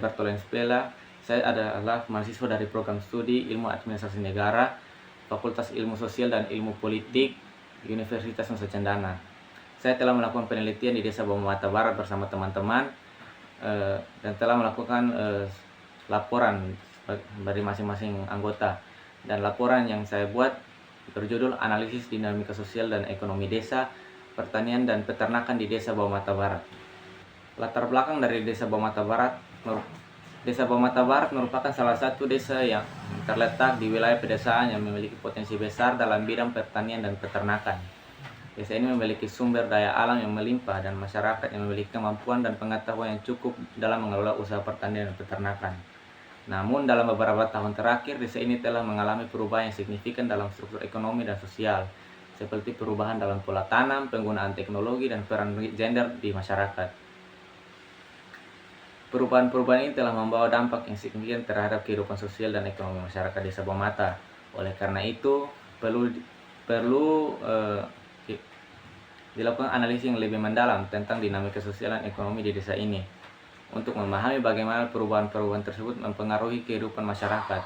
Bartolens Pela. Saya adalah mahasiswa dari program studi Ilmu Administrasi Negara, Fakultas Ilmu Sosial dan Ilmu Politik, Universitas Nusa Cendana. Saya telah melakukan penelitian di Desa Bawah Mata Barat bersama teman-teman dan telah melakukan laporan dari masing-masing anggota. Dan laporan yang saya buat berjudul Analisis Dinamika Sosial dan Ekonomi Desa, Pertanian dan Peternakan di Desa Bawah Mata Barat. Latar belakang dari Desa Bawah Mata Barat. Desa Bawah Mata Barat merupakan salah satu desa yang terletak di wilayah pedesaan yang memiliki potensi besar dalam bidang pertanian dan peternakan. Desa ini memiliki sumber daya alam yang melimpah dan masyarakat yang memiliki kemampuan dan pengetahuan yang cukup dalam mengelola usaha pertanian dan peternakan. Namun dalam beberapa tahun terakhir, desa ini telah mengalami perubahan yang signifikan dalam struktur ekonomi dan sosial, seperti perubahan dalam pola tanam, penggunaan teknologi, dan peran gender di masyarakat. Perubahan-perubahan ini telah membawa dampak yang signifikan terhadap kehidupan sosial dan ekonomi masyarakat Desa Bawah Mata. Oleh karena itu, perlu dilakukan analisis yang lebih mendalam tentang dinamika sosial dan ekonomi di desa ini untuk memahami bagaimana perubahan-perubahan tersebut mempengaruhi kehidupan masyarakat.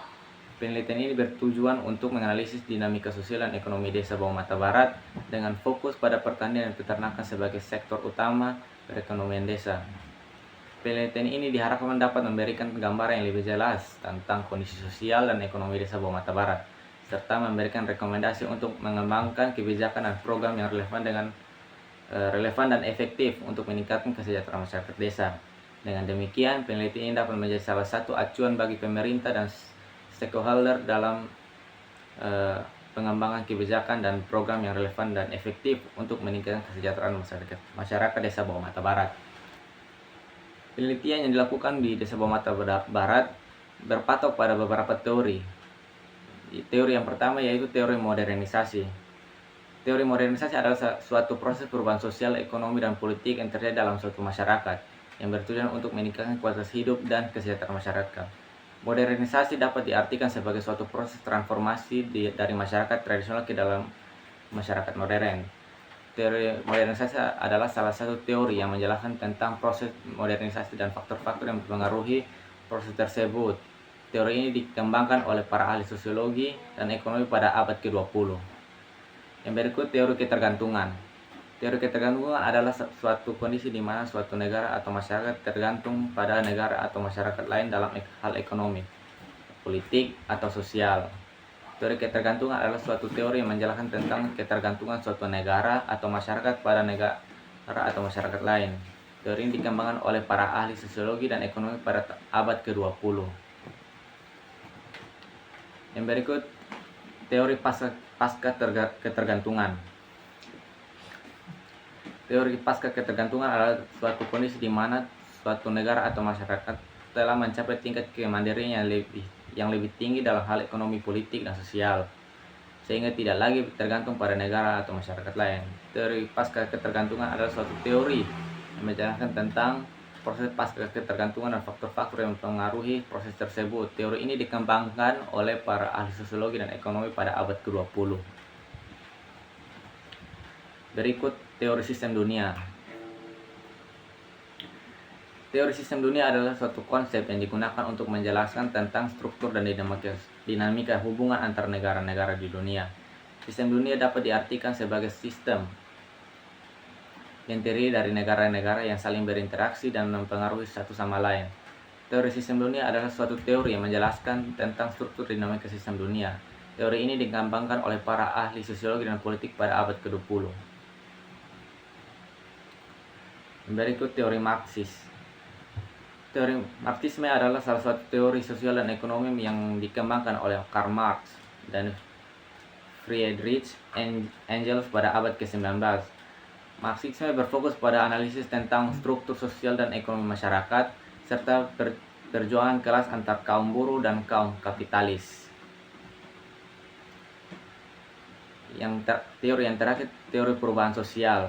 Penelitian ini bertujuan untuk menganalisis dinamika sosial dan ekonomi Desa Bawah Mata Barat dengan fokus pada pertanian dan peternakan sebagai sektor utama perekonomian desa. Penelitian ini diharapkan dapat memberikan gambaran yang lebih jelas tentang kondisi sosial dan ekonomi Desa Bawah Mata Barat, serta memberikan rekomendasi untuk mengembangkan kebijakan dan program yang relevan dan efektif untuk meningkatkan kesejahteraan masyarakat desa. Dengan demikian, penelitian ini dapat menjadi salah satu acuan bagi pemerintah dan stakeholder dalam pengembangan kebijakan dan program yang relevan dan efektif untuk meningkatkan kesejahteraan masyarakat Desa Bawah Mata Barat. Penelitian yang dilakukan di Desa Bawah Mata Barat berpatok pada beberapa teori. Teori yang pertama yaitu teori modernisasi. Teori modernisasi adalah suatu proses perubahan sosial, ekonomi, dan politik yang terjadi dalam suatu masyarakat yang bertujuan untuk meningkatkan kualitas hidup dan kesejahteraan masyarakat. Modernisasi dapat diartikan sebagai suatu proses transformasi dari masyarakat tradisional ke dalam masyarakat modern. Teori modernisasi adalah salah satu teori yang menjelaskan tentang proses modernisasi dan faktor-faktor yang mempengaruhi proses tersebut. Teori ini dikembangkan oleh para ahli sosiologi dan ekonomi pada abad ke-20. Yang berikut, teori ketergantungan. Teori ketergantungan adalah suatu kondisi di mana suatu negara atau masyarakat tergantung pada negara atau masyarakat lain dalam hal ekonomi, politik, atau sosial. Teori ketergantungan adalah suatu teori yang menjelaskan tentang ketergantungan suatu negara atau masyarakat pada negara atau masyarakat lain. Teori ini dikembangkan oleh para ahli sosiologi dan ekonomi pada abad ke-20. Yang berikut, teori pasca ketergantungan. Teori pasca ketergantungan adalah suatu kondisi di mana suatu negara atau masyarakat telah mencapai tingkat kemandirian yang lebih tinggi dalam hal ekonomi, politik, dan sosial, sehingga tidak lagi tergantung pada negara atau masyarakat lain. Teori pasca ketergantungan adalah suatu teori yang menjelaskan tentang proses pasca ketergantungan dan faktor-faktor yang mempengaruhi proses tersebut. Teori ini dikembangkan oleh para ahli sosiologi dan ekonomi pada abad ke-20. Berikut teori sistem dunia. Teori sistem dunia adalah suatu konsep yang digunakan untuk menjelaskan tentang struktur dan dinamika hubungan antar negara-negara di dunia. Sistem dunia dapat diartikan sebagai sistem yang terdiri dari negara-negara yang saling berinteraksi dan mempengaruhi satu sama lain. Teori sistem dunia adalah suatu teori yang menjelaskan tentang struktur dinamika sistem dunia. Teori ini dikembangkan oleh para ahli sosiologi dan politik pada abad ke-20. Berikut teori Marxis. Teori Marxisme adalah salah satu teori sosial dan ekonomi yang dikembangkan oleh Karl Marx dan Friedrich Engels pada abad ke-19. Marxisme berfokus pada analisis tentang struktur sosial dan ekonomi masyarakat, serta perjuangan kelas antar kaum buruh dan kaum kapitalis. Teori yang terakhir, teori perubahan sosial.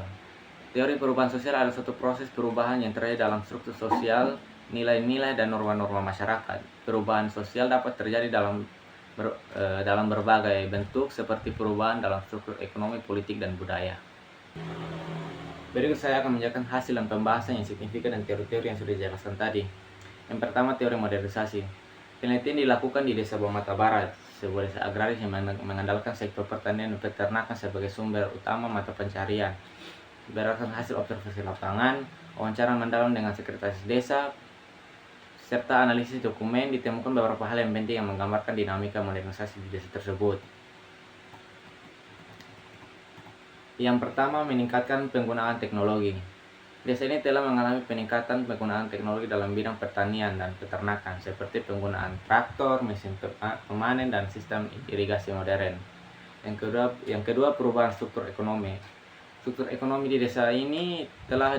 Teori perubahan sosial adalah suatu proses perubahan yang terjadi dalam struktur sosial, nilai-nilai, dan norma-norma masyarakat. Perubahan sosial dapat terjadi dalam berbagai bentuk, seperti perubahan dalam struktur ekonomi, politik, dan budaya. Berikut saya akan menjelaskan hasil dan pembahasan yang signifikan dan teori-teori yang sudah dijelaskan tadi. Yang pertama, teori modernisasi. Penelitian dilakukan di Desa Bomata Barat, sebuah desa agraris yang mengandalkan sektor pertanian dan peternakan sebagai sumber utama mata pencarian. Berdasarkan hasil observasi lapangan, wawancara mendalam dengan sekretaris desa, serta analisis dokumen, ditemukan beberapa hal yang penting yang menggambarkan dinamika modernisasi di desa tersebut. Yang pertama, meningkatkan penggunaan teknologi. Desa ini telah mengalami peningkatan penggunaan teknologi dalam bidang pertanian dan peternakan, seperti penggunaan traktor, mesin pemanen, dan sistem irigasi modern. Yang kedua, perubahan struktur ekonomi. Struktur ekonomi di desa ini telah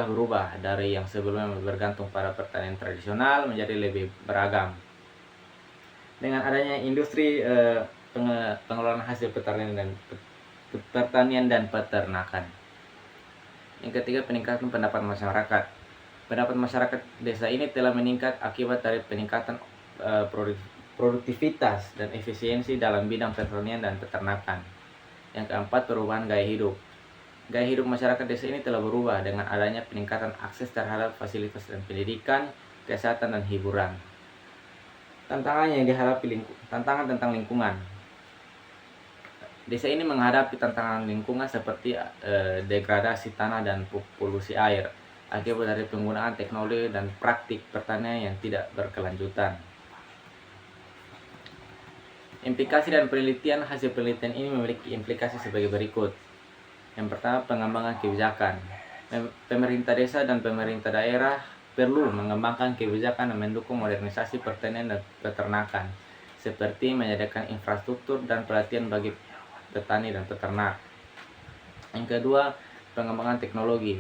berubah dari yang sebelumnya bergantung pada pertanian tradisional menjadi lebih beragam. Dengan adanya industri pengelolaan hasil pertanian dan peternakan. Yang ketiga, peningkatan pendapat masyarakat. Pendapat masyarakat desa ini telah meningkat akibat dari peningkatan produktivitas dan efisiensi dalam bidang pertanian dan peternakan. Yang keempat, perubahan gaya hidup. Gaya hidup masyarakat desa ini telah berubah dengan adanya peningkatan akses terhadap fasilitas dan pendidikan, kesehatan, dan hiburan. Tantangan yang dihadapi tantangan tentang lingkungan. Desa ini menghadapi tantangan lingkungan seperti degradasi tanah dan polusi air akibat dari penggunaan teknologi dan praktik pertanian yang tidak berkelanjutan. Implikasi dan penelitian. Hasil penelitian ini memiliki implikasi sebagai berikut. Yang pertama, pengembangan kebijakan. Pemerintah desa dan pemerintah daerah perlu mengembangkan kebijakan yang mendukung modernisasi pertanian dan peternakan, seperti menyediakan infrastruktur dan pelatihan bagi petani dan peternak. Yang kedua, pengembangan teknologi.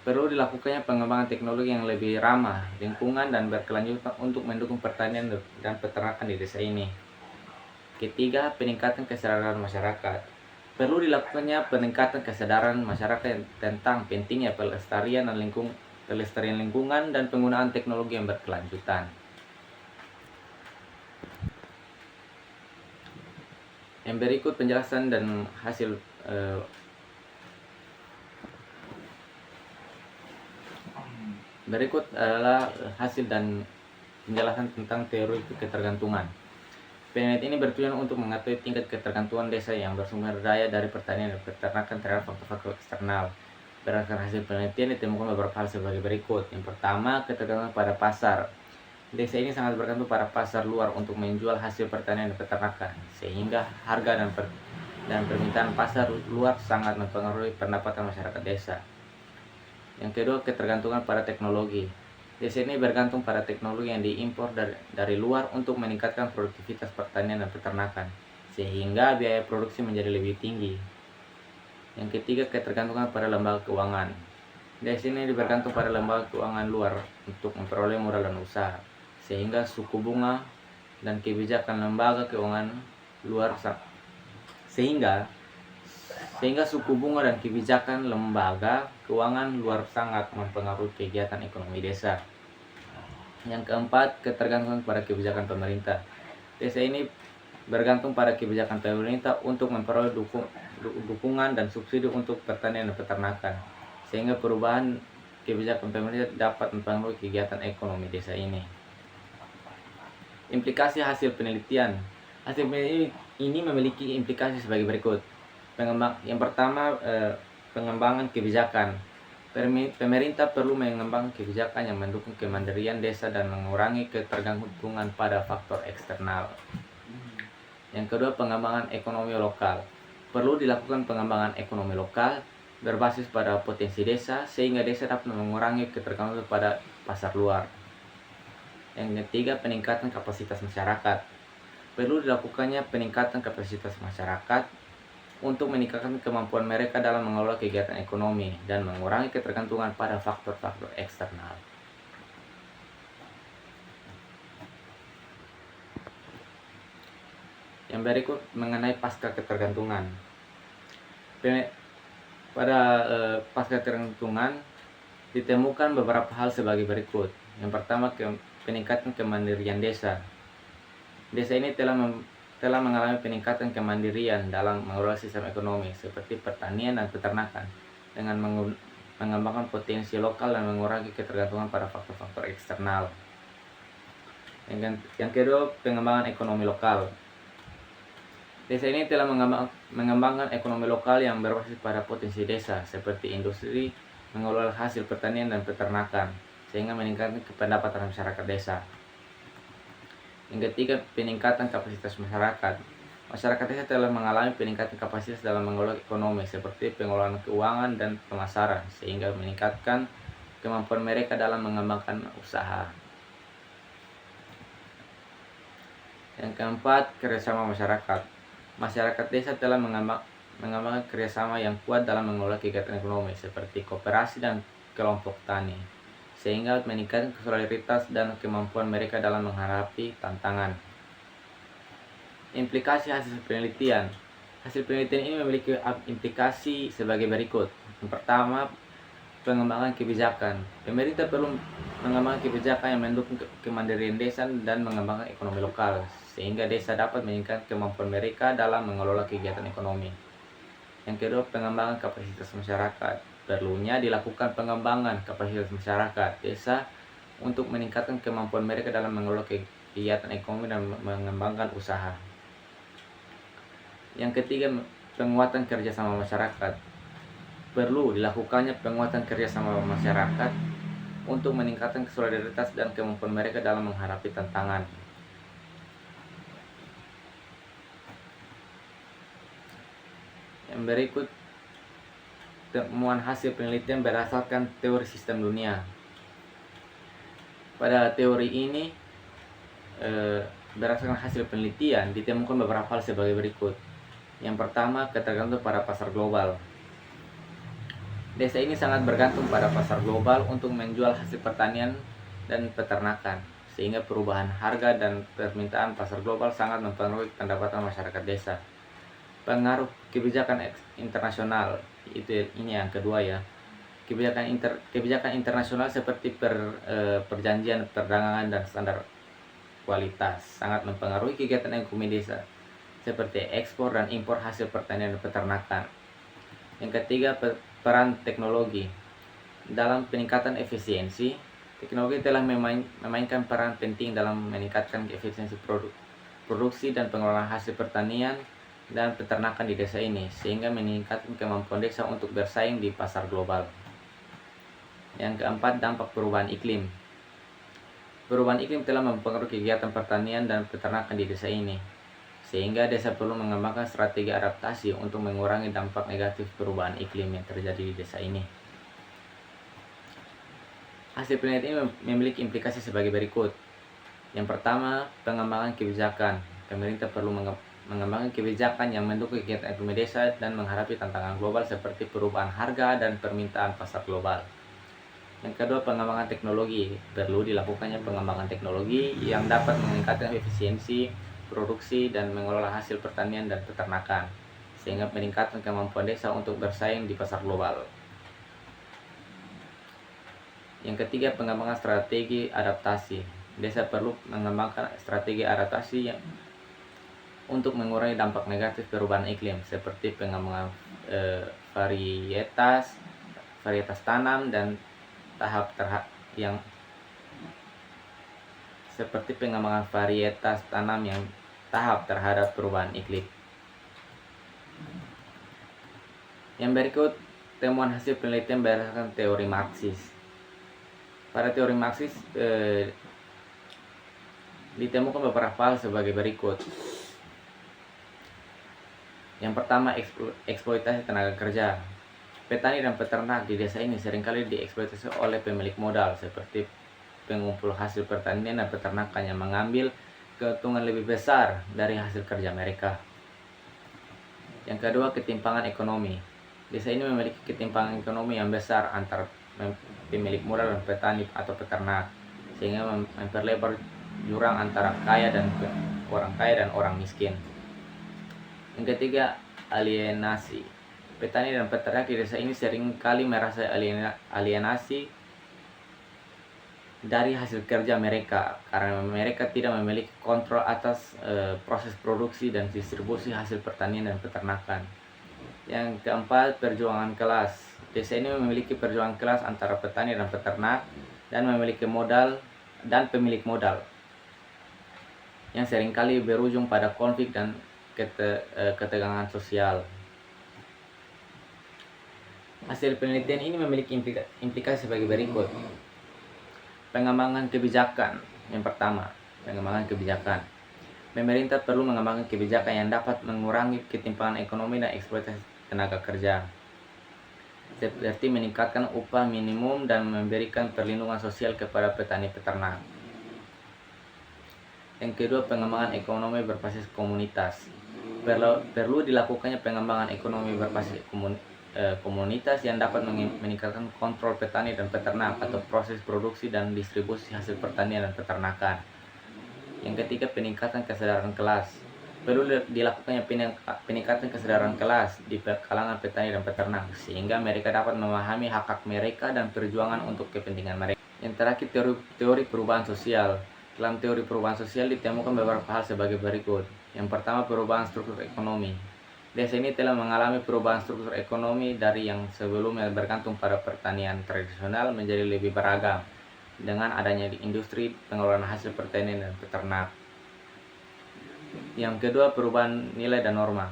Perlu dilakukannya pengembangan teknologi yang lebih ramah lingkungan dan berkelanjutan untuk mendukung pertanian dan peternakan di desa ini. Ketiga, peningkatan kesadaran masyarakat. Perlu dilakukannya peningkatan kesadaran masyarakat tentang pentingnya pelestarian lingkungan dan penggunaan teknologi yang berkelanjutan. Yang berikut penjelasan dan hasil berikut adalah hasil dan penjelasan tentang teori ketergantungan. Penelitian ini bertujuan untuk mengetahui tingkat ketergantungan desa yang bersumber daya dari pertanian dan peternakan terhadap faktor-faktor eksternal. Berdasarkan hasil penelitian ditemukan beberapa hal sebagai berikut. Yang pertama, ketergantungan pada pasar. Desa ini sangat bergantung pada pasar luar untuk menjual hasil pertanian dan peternakan, sehingga harga dan permintaan pasar luar sangat mempengaruhi pendapatan masyarakat desa. Yang kedua, ketergantungan pada teknologi. Desa ini bergantung pada teknologi yang diimpor dari luar untuk meningkatkan produktivitas pertanian dan peternakan, sehingga biaya produksi menjadi lebih tinggi. Yang ketiga, ketergantungan pada lembaga keuangan. Desa ini bergantung pada lembaga keuangan luar untuk memperoleh modal dan usaha, sehingga suku bunga dan kebijakan lembaga keuangan luar sehingga suku bunga dan kebijakan lembaga keuangan luar sangat mempengaruhi kegiatan ekonomi desa. Yang keempat, ketergantungan pada kebijakan pemerintah. Desa ini bergantung pada kebijakan pemerintah untuk memperoleh dukungan dan subsidi untuk pertanian dan peternakan, sehingga perubahan kebijakan pemerintah dapat mempengaruhi kegiatan ekonomi desa ini. Implikasi hasil penelitian. Hasil penelitian ini memiliki implikasi sebagai berikut. Yang pertama, pengembangan kebijakan. Pemerintah perlu mengembangkan kebijakan yang mendukung kemandirian desa dan mengurangi ketergantungan pada faktor eksternal. Yang kedua, pengembangan ekonomi lokal. Perlu dilakukan pengembangan ekonomi lokal berbasis pada potensi desa sehingga desa dapat mengurangi ketergantungan pada pasar luar. Yang ketiga, peningkatan kapasitas masyarakat. Perlu dilakukannya peningkatan kapasitas masyarakat untuk meningkatkan kemampuan mereka dalam mengelola kegiatan ekonomi dan mengurangi ketergantungan pada faktor-faktor eksternal. Yang berikut mengenai pasca ketergantungan. Pada pasca ketergantungan ditemukan beberapa hal sebagai berikut. Yang pertama, peningkatan kemandirian desa. Desa ini telah mengalami peningkatan kemandirian dalam mengelola sistem ekonomi seperti pertanian dan peternakan mengembangkan potensi lokal dan mengurangi ketergantungan pada faktor-faktor eksternal. Yang kedua, pengembangan ekonomi lokal. Desa ini telah mengembangkan ekonomi lokal yang berbasis pada potensi desa, seperti industri, mengelola hasil pertanian dan peternakan, sehingga meningkatkan pendapatan masyarakat desa. Yang ketiga, peningkatan kapasitas masyarakat. Masyarakat desa telah mengalami peningkatan kapasitas dalam mengelola ekonomi, seperti pengelolaan keuangan dan pemasaran, sehingga meningkatkan kemampuan mereka dalam mengembangkan usaha. Yang keempat, kerjasama masyarakat. Masyarakat desa telah mengembangkan kerjasama yang kuat dalam mengelola kegiatan ekonomi seperti koperasi dan kelompok tani, sehingga meningkatkan solidaritas dan kemampuan mereka dalam menghadapi tantangan. Implikasi hasil penelitian. Hasil penelitian ini memiliki implikasi sebagai berikut. Yang pertama, pengembangan kebijakan. Pemerintah perlu mengembangkan kebijakan yang mendukung kemandirian desa dan mengembangkan ekonomi lokal, sehingga desa dapat meningkatkan kemampuan mereka dalam mengelola kegiatan ekonomi. Yang kedua, pengembangan kapasitas masyarakat. Perlunya dilakukan pengembangan kapasitas masyarakat desa untuk meningkatkan kemampuan mereka dalam mengelola kegiatan ekonomi dan mengembangkan usaha. Yang ketiga, penguatan kerjasama masyarakat. Perlu dilakukannya penguatan kerjasama masyarakat untuk meningkatkan solidaritas dan kemampuan mereka dalam menghadapi tantangan. Yang berikut, temuan hasil penelitian berdasarkan teori sistem dunia. Pada teori ini, berdasarkan hasil penelitian, ditemukan beberapa hal sebagai berikut. Yang pertama, ketergantungan pada pasar global. Desa ini sangat bergantung pada pasar global untuk menjual hasil pertanian dan peternakan, sehingga perubahan harga dan permintaan pasar global sangat mempengaruhi pendapatan masyarakat desa. Pengaruh kebijakan internasional, ini yang kedua ya. Kebijakan internasional seperti perjanjian perdagangan dan standar kualitas sangat mempengaruhi kegiatan ekonomi desa, seperti ekspor dan impor hasil pertanian dan peternakan. Yang ketiga, peran teknologi. Dalam peningkatan efisiensi, teknologi telah memainkan peran penting dalam meningkatkan efisiensi produksi dan pengelolaan hasil pertanian dan peternakan di desa ini, sehingga meningkatkan kemampuan desa untuk bersaing di pasar global. Yang keempat, dampak perubahan iklim. Perubahan iklim telah mempengaruhi kegiatan pertanian dan peternakan di desa ini, sehingga desa perlu mengembangkan strategi adaptasi untuk mengurangi dampak negatif perubahan iklim yang terjadi di desa ini. Hasil penelitian ini memiliki implikasi sebagai berikut. Yang pertama, pengembangan kebijakan. Pemerintah perlu mengembangkan kebijakan yang mendukung kegiatan ekonomi desa dan menghadapi tantangan global seperti perubahan harga dan permintaan pasar global. Yang kedua, pengembangan teknologi. Perlu dilakukannya pengembangan teknologi yang dapat meningkatkan efisiensi produksi dan mengelola hasil pertanian dan peternakan, sehingga meningkatkan kemampuan desa untuk bersaing di pasar global. Yang ketiga, pengembangan strategi adaptasi. Desa perlu mengembangkan strategi adaptasi untuk mengurangi dampak negatif perubahan iklim, seperti pengembangan varietas tanam dan seperti pengembangan varietas tanam yang tahap terhadap perubahan iklim. Yang berikut, temuan hasil penelitian berdasarkan teori Marxis. Pada teori Marxis ditemukan beberapa hal sebagai berikut. Yang pertama, eksploitasi tenaga kerja. Petani dan peternak di desa ini seringkali dieksploitasi oleh pemilik modal, seperti pengumpul hasil pertanian dan peternakan yang mengambil keuntungan lebih besar dari hasil kerja mereka. Yang kedua, ketimpangan ekonomi. Desa ini memiliki ketimpangan ekonomi yang besar antara pemilik modal dan petani atau peternak, sehingga memperlebar jurang antara orang kaya dan orang miskin. Yang ketiga, alienasi. Petani dan peternak di desa ini seringkali merasa alienasi dari hasil kerja mereka karena mereka tidak memiliki kontrol atas proses produksi dan distribusi hasil pertanian dan peternakan. Yang keempat, perjuangan kelas. Desa ini memiliki perjuangan kelas antara petani dan peternak dan memiliki modal dan pemilik modal yang seringkali berujung pada konflik dan ketegangan sosial. Hasil penelitian ini memiliki implikasi sebagai berikut. Pengembangan kebijakan. Yang pertama, pengembangan kebijakan. Pemerintah perlu mengembangkan kebijakan yang dapat mengurangi ketimpangan ekonomi dan eksploitasi tenaga kerja, seperti meningkatkan upah minimum dan memberikan perlindungan sosial kepada petani peternak. Yang kedua, pengembangan ekonomi berbasis komunitas. Perlu dilakukannya pengembangan ekonomi berbasis komunitas yang dapat meningkatkan kontrol petani dan peternak atau proses produksi dan distribusi hasil pertanian dan peternakan. Yang ketiga, peningkatan kesadaran kelas. Perlu dilakukannya peningkatan kesadaran kelas di kalangan petani dan peternak sehingga mereka dapat memahami hak-hak mereka dan perjuangan untuk kepentingan mereka. Yang terakhir, teori perubahan sosial. Dalam teori perubahan sosial ditemukan beberapa hal sebagai berikut. Yang pertama, perubahan struktur ekonomi. Desa ini telah mengalami perubahan struktur ekonomi dari yang sebelumnya bergantung pada pertanian tradisional menjadi lebih beragam dengan adanya di industri pengelolaan hasil pertanian dan peternak. Yang kedua, perubahan nilai dan norma.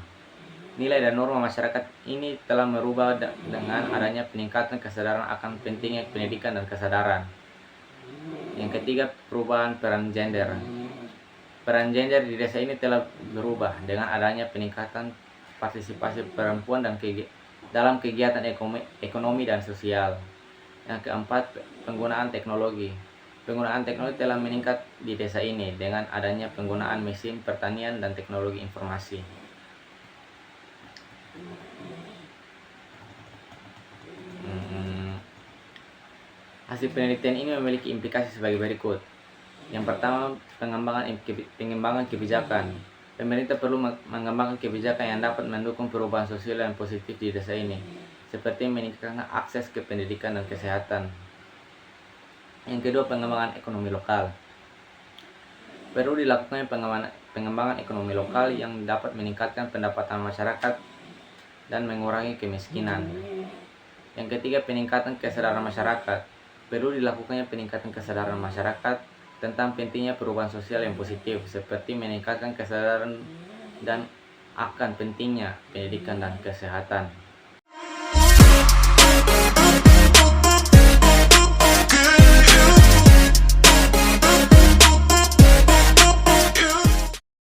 Nilai dan norma masyarakat ini telah merubah dengan adanya peningkatan kesadaran akan pentingnya pendidikan dan kesadaran. Yang ketiga, perubahan peran gender. Peran gender di desa ini telah berubah dengan adanya peningkatan partisipasi perempuan dan dalam kegiatan ekonomi dan sosial. Yang keempat, penggunaan teknologi. Penggunaan teknologi telah meningkat di desa ini dengan adanya penggunaan mesin pertanian dan teknologi informasi. Hasil penelitian ini memiliki implikasi sebagai berikut. Yang pertama, pengembangan kebijakan. Pemerintah perlu mengembangkan kebijakan yang dapat mendukung perubahan sosial yang positif di desa ini, seperti meningkatkan akses ke pendidikan dan kesehatan. Yang kedua, pengembangan ekonomi lokal. Perlu dilakukan pengembangan ekonomi lokal yang dapat meningkatkan pendapatan masyarakat dan mengurangi kemiskinan. Yang ketiga, peningkatan kesadaran masyarakat. Perlu dilakukannya peningkatan kesadaran masyarakat tentang pentingnya perubahan sosial yang positif, seperti meningkatkan kesadaran dan akan pentingnya pendidikan dan kesehatan.